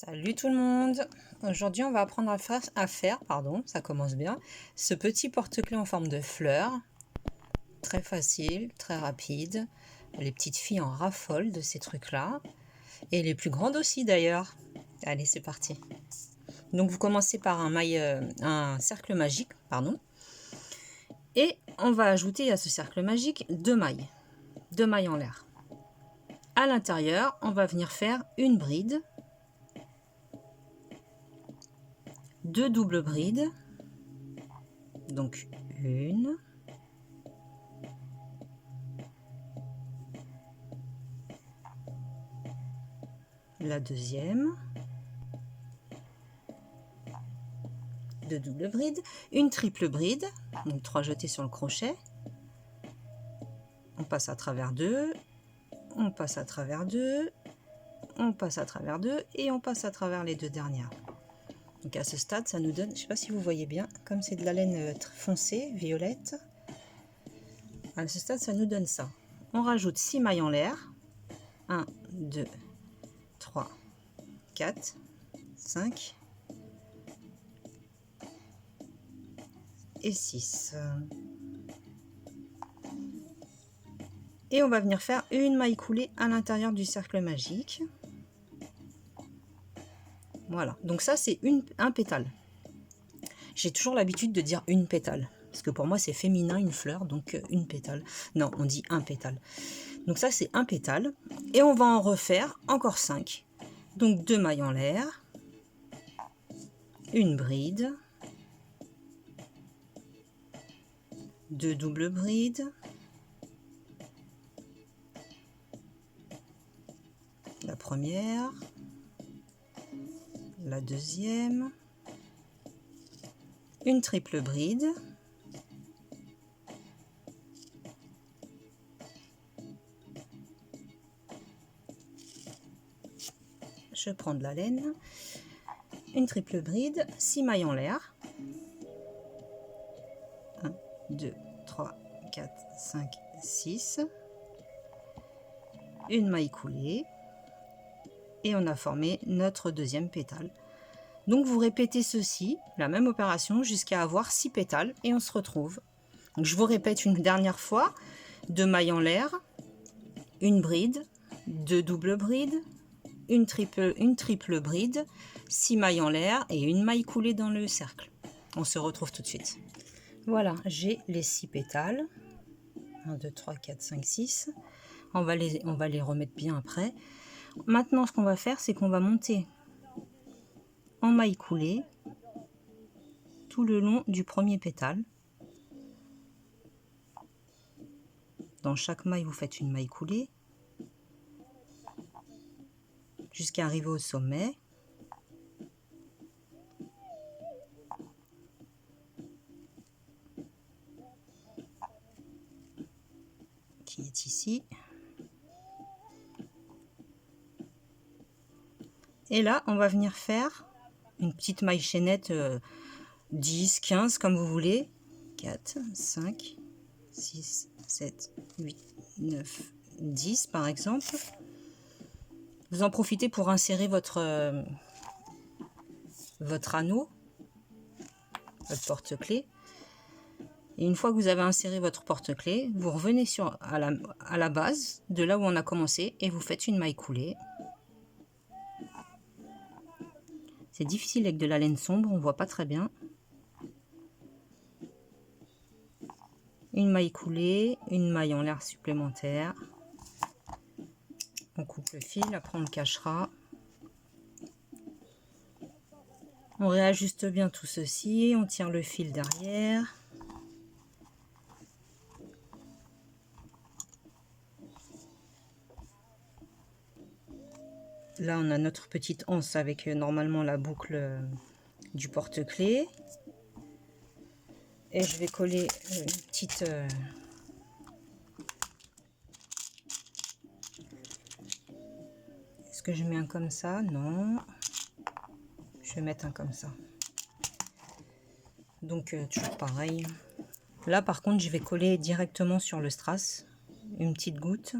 Salut tout le monde! Aujourd'hui on va apprendre à faire, ça commence bien, ce petit porte-clés en forme de fleur. Très facile, très rapide. Les petites filles en raffolent de ces trucs-là. Et les plus grandes aussi d'ailleurs. Allez, c'est parti. Donc vous commencez par un cercle magique, et on va ajouter à ce cercle magique deux mailles en l'air. À l'intérieur, on va venir faire une bride, deux doubles brides, donc une, la deuxième, deux doubles brides, une triple bride, donc 3 jetés sur le crochet, on passe à travers deux, on passe à travers deux, on passe à travers deux et on passe à travers les deux dernières. Donc à ce stade, ça nous donne, je ne sais pas si vous voyez bien, comme c'est de la laine foncée, violette, à ce stade, ça nous donne ça. On rajoute 6 mailles en l'air, 1, 2, 3, 4, 5 et 6. Et on va venir faire une maille coulée à l'intérieur du cercle magique. Voilà, donc ça c'est un pétale. J'ai toujours l'habitude de dire une pétale, parce que pour moi c'est féminin une fleur, donc une pétale. Non, on dit un pétale. Donc ça c'est un pétale, et on va en refaire encore 5. Donc 2 mailles en l'air, une bride, 2 doubles brides, la première, la deuxième, une triple bride, je prends de la laine, une triple bride, 6 mailles en l'air, 1, 2, 3, 4, 5, 6, une maille coulée, et on a formé notre deuxième pétale. Donc vous répétez ceci, la même opération, jusqu'à avoir 6 pétales, et on se retrouve. Donc je vous répète une dernière fois, 2 mailles en l'air, une bride, 2 doubles brides, une triple bride, 6 mailles en l'air et une maille coulée dans le cercle. On se retrouve tout de suite. Voilà, j'ai les 6 pétales. 1, 2, 3, 4, 5, 6. On va les remettre bien après. Maintenant, ce qu'on va faire, c'est qu'on va monter en maille coulée tout le long du premier pétale. Dans chaque maille, vous faites une maille coulée jusqu'à arriver au sommet. Qui est ici. Et là, on va venir faire une petite maille chaînette 10, 15, comme vous voulez. 4, 5, 6, 7, 8, 9, 10 par exemple. Vous en profitez pour insérer votre anneau, votre porte-clés. Et une fois que vous avez inséré votre porte-clés, vous revenez à la base, de là où on a commencé, et vous faites une maille coulée. C'est difficile avec de la laine sombre, on ne voit pas très bien. Une maille coulée, une maille en l'air supplémentaire. On coupe le fil, après on le cachera. On réajuste bien tout ceci, on tire le fil derrière. Là, on a notre petite anse avec normalement la boucle du porte-clés. Et je vais coller une petite... Est-ce que je mets un comme ça? Non. Je vais mettre un comme ça. Donc, toujours pareil. Là, par contre, je vais coller directement sur le strass. Une petite goutte.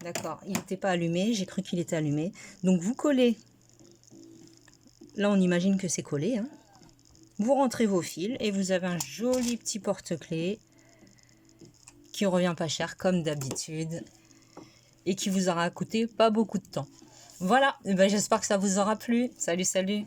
D'accord, il n'était pas allumé, j'ai cru qu'il était allumé. Donc vous collez, là on imagine que c'est collé, hein. Vous rentrez vos fils et vous avez un joli petit porte-clés qui revient pas cher comme d'habitude et qui vous aura coûté pas beaucoup de temps. Voilà, ben, j'espère que ça vous aura plu. Salut, salut!